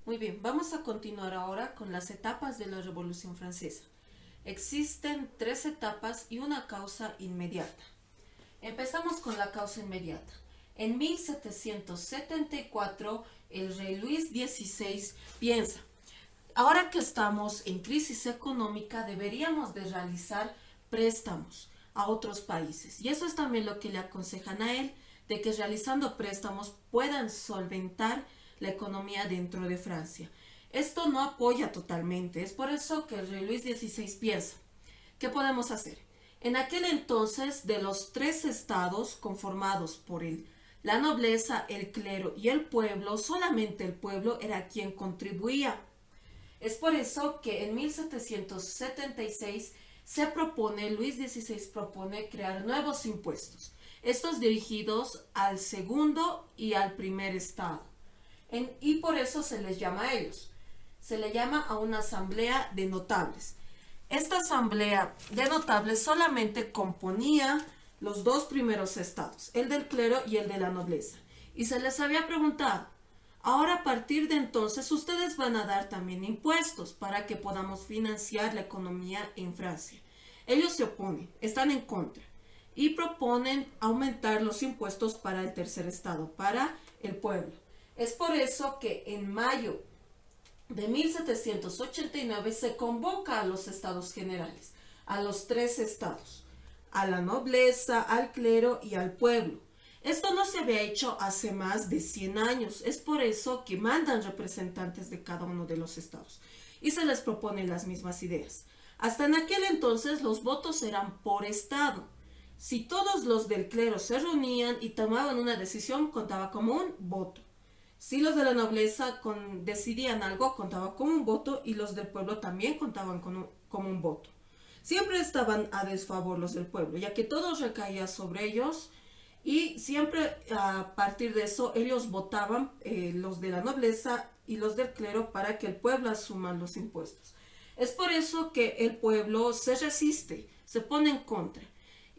Muy bien, vamos a continuar ahora con las etapas de la Revolución Francesa. Existen tres etapas y una causa inmediata. Empezamos con la causa inmediata. En 1774, el rey Luis XVI piensa, ahora que estamos en crisis económica, deberíamos de realizar préstamos a otros países. Y eso es también lo que le aconsejan a él, de que realizando préstamos puedan solventar la economía dentro de Francia. Esto no apoya totalmente, es por eso que el rey Luis XVI piensa, ¿qué podemos hacer? En aquel entonces, de los tres estados conformados por la nobleza, el clero y el pueblo, solamente el pueblo era quien contribuía. Es por eso que en 1776 Luis XVI propone crear nuevos impuestos, estos dirigidos al segundo y al primer estado. Y por eso se les llama a ellos. Se le llama a una asamblea de notables. Esta asamblea de notables solamente componía los dos primeros estados, el del clero y el de la nobleza. Y se les había preguntado, ahora a partir de entonces ustedes van a dar también impuestos para que podamos financiar la economía en Francia. Ellos se oponen, están en contra y proponen aumentar los impuestos para el tercer estado, para el pueblo. Es por eso que en mayo de 1789 se convoca a los estados generales, a los tres estados, a la nobleza, al clero y al pueblo. Esto no se había hecho hace más de 100 años, es por eso que mandan representantes de cada uno de los estados y se les proponen las mismas ideas. Hasta en aquel entonces los votos eran por estado. Si todos los del clero se reunían y tomaban una decisión, contaba como un voto. Si los de la nobleza decidían algo, contaba como un voto, y los del pueblo también contaban como un voto. Siempre estaban a desfavor los del pueblo, ya que todo recaía sobre ellos, y siempre a partir de eso ellos votaban, los de la nobleza y los del clero, para que el pueblo asuma los impuestos. Es por eso que el pueblo se resiste, se pone en contra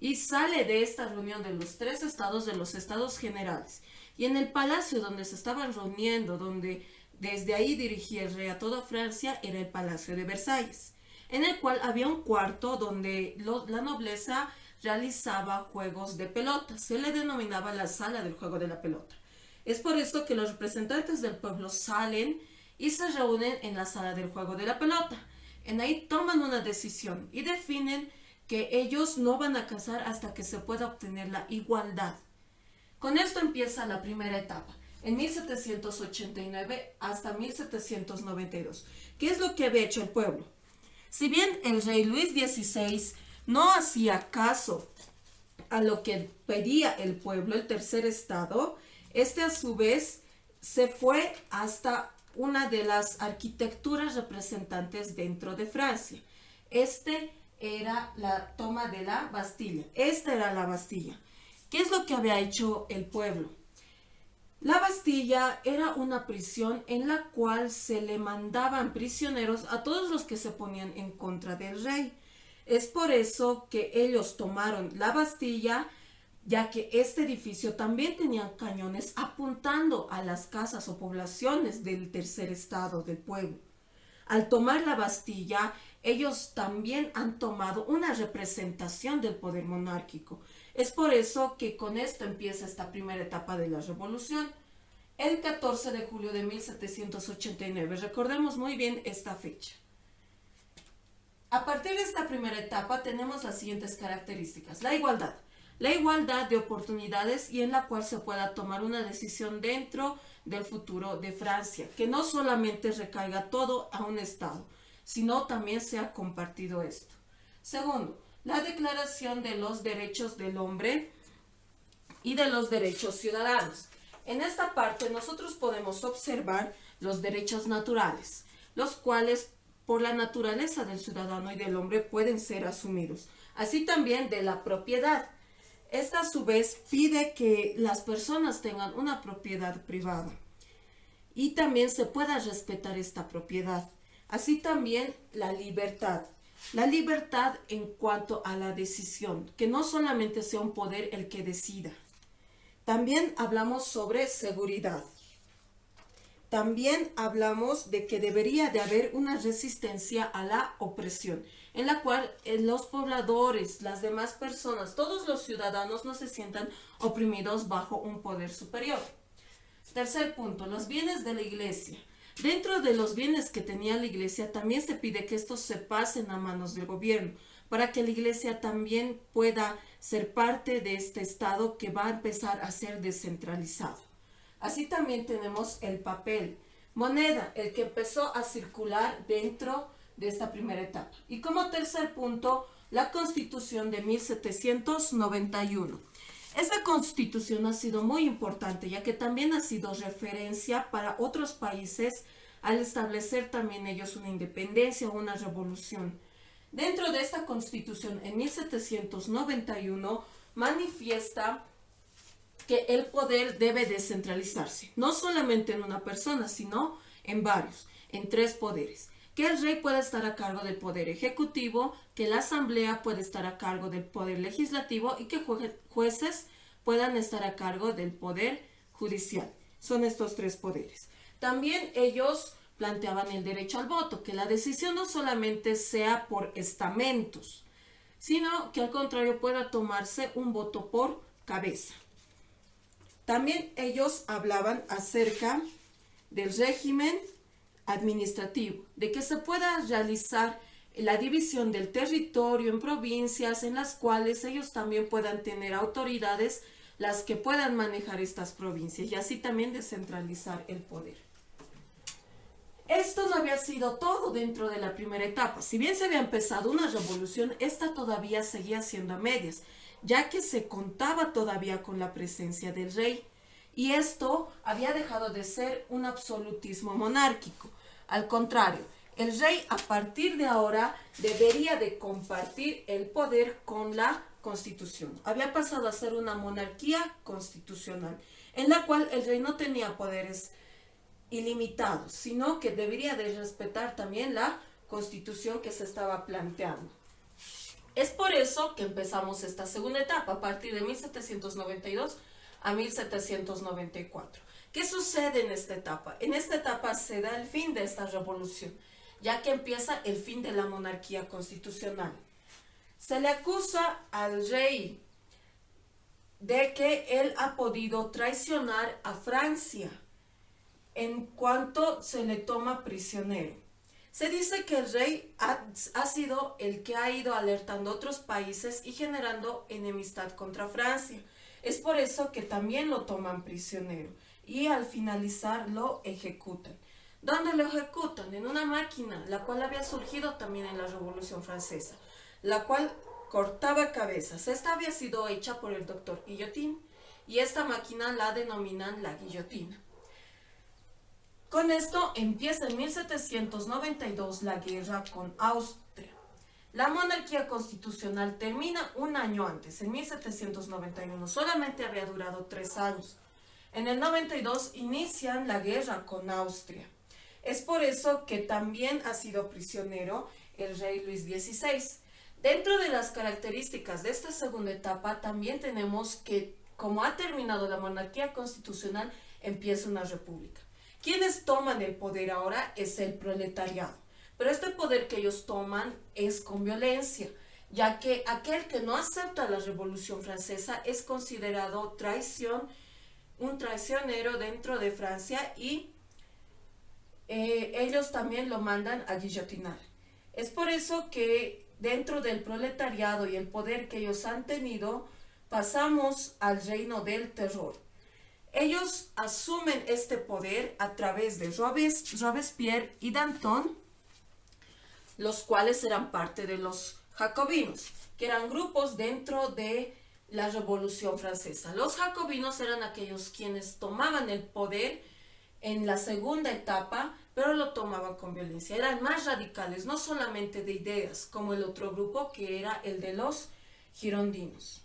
y sale de esta reunión de los tres estados, de los estados generales. Y en el palacio donde se estaban reuniendo, donde desde ahí dirigía el rey a toda Francia, era el Palacio de Versalles, en el cual había un cuarto donde la nobleza realizaba juegos de pelota. Se le denominaba la sala del juego de la pelota. Es por esto que los representantes del pueblo salen y se reúnen en la sala del juego de la pelota. En ahí toman una decisión y definen que ellos no van a casar hasta que se pueda obtener la igualdad. Con esto empieza la primera etapa, en 1789 hasta 1792. ¿Qué es lo que había hecho el pueblo? Si bien el rey Luis XVI no hacía caso a lo que pedía el pueblo, el tercer estado, este a su vez se fue hasta una de las arquitecturas representantes dentro de Francia. Este era la toma de la Bastilla. Esta era la Bastilla. ¿Qué es lo que había hecho el pueblo? La Bastilla era una prisión en la cual se le mandaban prisioneros a todos los que se ponían en contra del rey. Es por eso que ellos tomaron la Bastilla, ya que este edificio también tenía cañones apuntando a las casas o poblaciones del tercer estado del pueblo. Al tomar la Bastilla, ellos también han tomado una representación del poder monárquico. Es por eso que con esto empieza esta primera etapa de la revolución. El 14 de julio de 1789, recordemos muy bien esta fecha. A partir de esta primera etapa tenemos las siguientes características. La igualdad de oportunidades y en la cual se pueda tomar una decisión dentro del futuro de Francia, que no solamente recaiga todo a un Estado, sino también sea compartido esto. Segundo, la Declaración de los Derechos del Hombre y de los Derechos Ciudadanos. En esta parte nosotros podemos observar los derechos naturales, los cuales por la naturaleza del ciudadano y del hombre pueden ser asumidos, así también de la propiedad. Esta a su vez pide que las personas tengan una propiedad privada y también se pueda respetar esta propiedad. Así también la libertad. La libertad en cuanto a la decisión, que no solamente sea un poder el que decida. También hablamos sobre seguridad. también hablamos de que debería de haber una resistencia a la opresión, en la cual los pobladores, las demás personas, todos los ciudadanos no se sientan oprimidos bajo un poder superior. Tercer punto, los bienes de la iglesia. Dentro de los bienes que tenía la iglesia, también se pide que estos se pasen a manos del gobierno, para que la iglesia también pueda ser parte de este estado que va a empezar a ser descentralizado. Así también tenemos el papel, moneda, el que empezó a circular dentro de esta primera etapa. Y como tercer punto, la Constitución de 1791. Esta constitución ha sido muy importante, ya que también ha sido referencia para otros países al establecer también ellos una independencia o una revolución. Dentro de esta constitución, en 1791, manifiesta que el poder debe descentralizarse, no solamente en una persona, sino en varios, en tres poderes. Que el rey pueda estar a cargo del poder ejecutivo, que la asamblea puede estar a cargo del poder legislativo y que jueces puedan estar a cargo del poder judicial. Son estos tres poderes. También ellos planteaban el derecho al voto, que la decisión no solamente sea por estamentos, sino que al contrario pueda tomarse un voto por cabeza. También ellos hablaban acerca del régimen administrativo, de que se pueda realizar la división del territorio en provincias en las cuales ellos también puedan tener autoridades las que puedan manejar estas provincias y así también descentralizar el poder. Esto no había sido todo dentro de la primera etapa. Si bien se había empezado una revolución, esta todavía seguía siendo a medias, ya que se contaba todavía con la presencia del rey. Y esto había dejado de ser un absolutismo monárquico. Al contrario, el rey a partir de ahora debería de compartir el poder con la Constitución. Había pasado a ser una monarquía constitucional, en la cual el rey no tenía poderes ilimitados, sino que debería de respetar también la Constitución que se estaba planteando. Es por eso que empezamos esta segunda etapa, a partir de 1792 a 1794. ¿Qué sucede en esta etapa? En esta etapa se da el fin de esta revolución, ya que empieza el fin de la monarquía constitucional. Se le acusa al rey de que él ha podido traicionar a Francia en cuanto se le toma prisionero. Se dice que el rey ha sido el que ha ido alertando a otros países y generando enemistad contra Francia. Es por eso que también lo toman prisionero y al finalizar lo ejecutan. ¿Dónde lo ejecutan? En una máquina, la cual había surgido también en la Revolución Francesa, la cual cortaba cabezas. Esta había sido hecha por el doctor Guillotín y esta máquina la denominan la guillotina. Con esto empieza en 1792 la guerra con Austria. La monarquía constitucional termina un año antes, en 1791. Solamente había durado 3 años. En el 92 inician la guerra con Austria. Es por eso que también ha sido prisionero el rey Luis XVI. Dentro de las características de esta segunda etapa también tenemos que, como ha terminado la monarquía constitucional, empieza una república. Quienes toman el poder ahora es el proletariado, pero este poder que ellos toman es con violencia, ya que aquel que no acepta la Revolución Francesa es considerado traición, un traicionero dentro de Francia y ellos también lo mandan a guillotinar. Es por eso que dentro del proletariado y el poder que ellos han tenido, pasamos al reino del terror. Ellos asumen este poder a través de Robespierre y Danton, los cuales eran parte de los jacobinos, que eran grupos dentro de la Revolución Francesa. Los jacobinos eran aquellos quienes tomaban el poder en la segunda etapa, pero lo tomaban con violencia. Eran más radicales, no solamente de ideas, como el otro grupo que era el de los girondinos.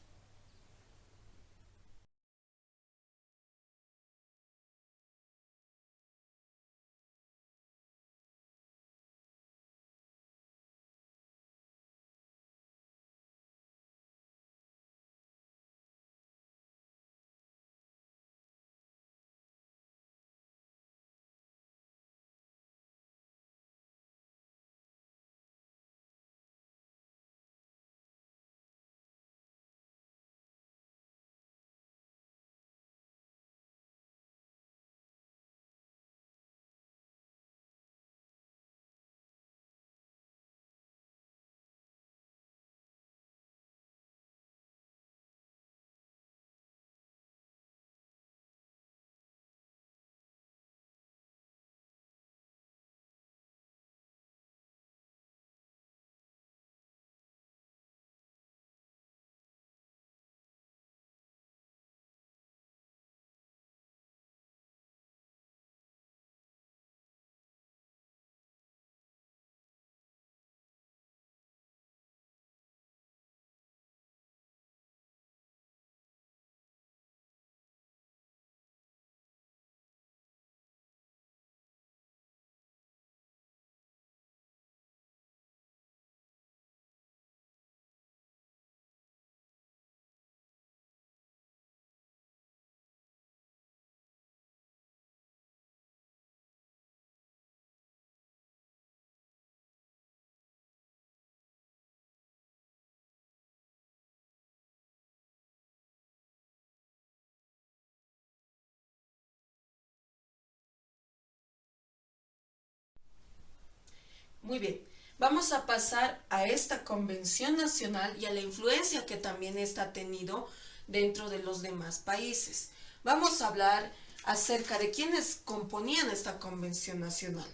Muy bien, vamos a pasar a esta convención nacional y a la influencia que también esta ha tenido dentro de los demás países. Vamos a hablar acerca de quiénes componían esta convención nacional.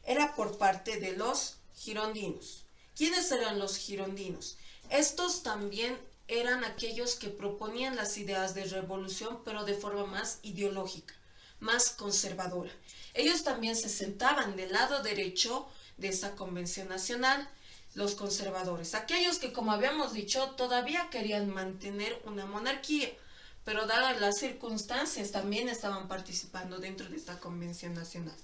Era por parte de los girondinos. ¿Quiénes eran los girondinos? Estos también eran aquellos que proponían las ideas de revolución, pero de forma más ideológica, más conservadora. Ellos también se sentaban del lado derecho de esta convención nacional, los conservadores, aquellos que, como habíamos dicho, todavía querían mantener una monarquía, pero dadas las circunstancias también estaban participando dentro de esta convención nacional.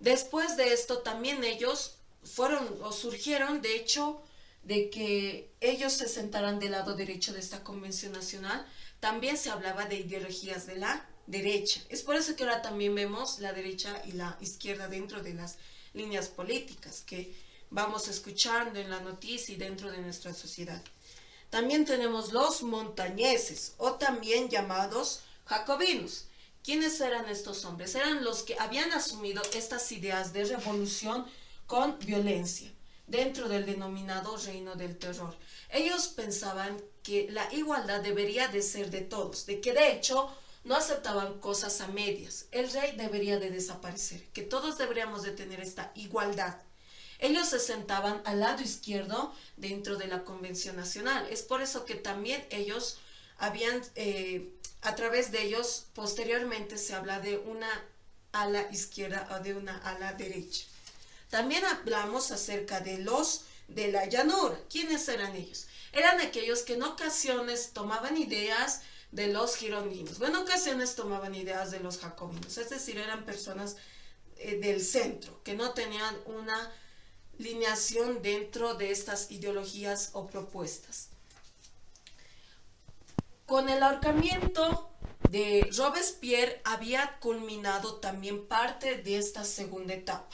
Después de esto también ellos fueron o surgieron, de hecho, de que ellos se sentaran del lado derecho de esta convención nacional. También se hablaba de ideologías de la derecha. Es por eso que ahora también vemos la derecha y la izquierda dentro de las líneas políticas que vamos escuchando en la noticia y dentro de nuestra sociedad. También tenemos los montañeses, o también llamados jacobinos. ¿Quiénes eran estos hombres? Eran los que habían asumido estas ideas de revolución con violencia dentro del denominado reino del terror. Ellos pensaban que la igualdad debería de ser de todos, de que de hecho no aceptaban cosas a medias. El rey debería de desaparecer, que todos deberíamos de tener esta igualdad. Ellos se sentaban al lado izquierdo dentro de la Convención Nacional. Es por eso que también ellos habían, a través de ellos, posteriormente se habla de una ala izquierda o de una ala derecha. También hablamos acerca de los de la llanura. ¿Quiénes eran ellos? Eran aquellos que en ocasiones tomaban ideas de los girondinos, en ocasiones tomaban ideas de los jacobinos, es decir, eran personas del centro, que no tenían una lineación dentro de estas ideologías o propuestas. Con el ahorcamiento de Robespierre había culminado también parte de esta segunda etapa.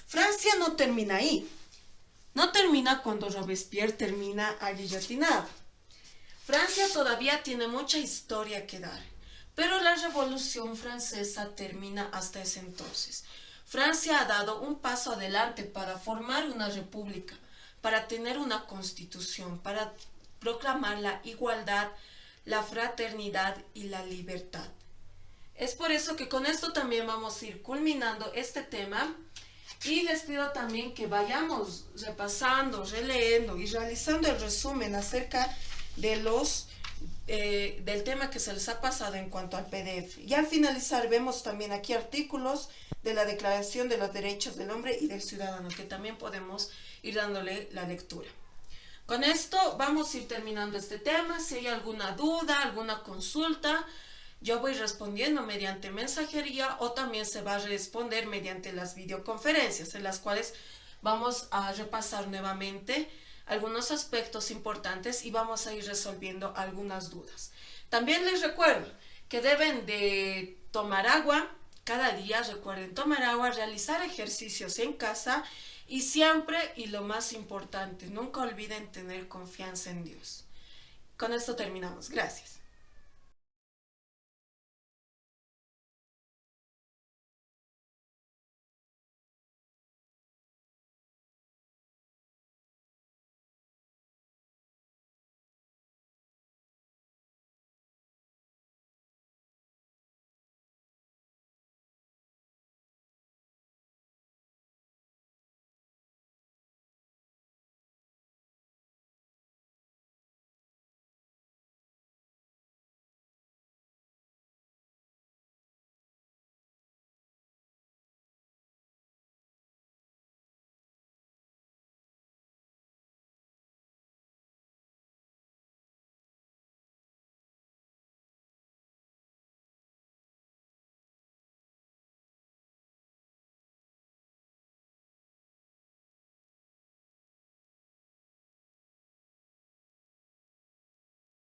Francia no termina ahí. No termina cuando Robespierre termina guillotinado. Francia todavía tiene mucha historia que dar, pero la Revolución Francesa termina hasta ese entonces. Francia ha dado un paso adelante para formar una república, para tener una constitución, para proclamar la igualdad, la fraternidad y la libertad. Es por eso que con esto también vamos a ir culminando este tema. Y les pido también que vayamos repasando, releyendo y realizando el resumen acerca de del tema que se les ha pasado en cuanto al PDF. Y al finalizar vemos también aquí artículos de la Declaración de los Derechos del Hombre y del Ciudadano, que también podemos ir dándole la lectura. Con esto vamos a ir terminando este tema. Si hay alguna duda, alguna consulta, yo voy respondiendo mediante mensajería o también se va a responder mediante las videoconferencias en las cuales vamos a repasar nuevamente algunos aspectos importantes y vamos a ir resolviendo algunas dudas. También les recuerdo que deben de tomar agua cada día, recuerden tomar agua, realizar ejercicios en casa y siempre, y lo más importante, nunca olviden tener confianza en Dios. Con esto terminamos. Gracias.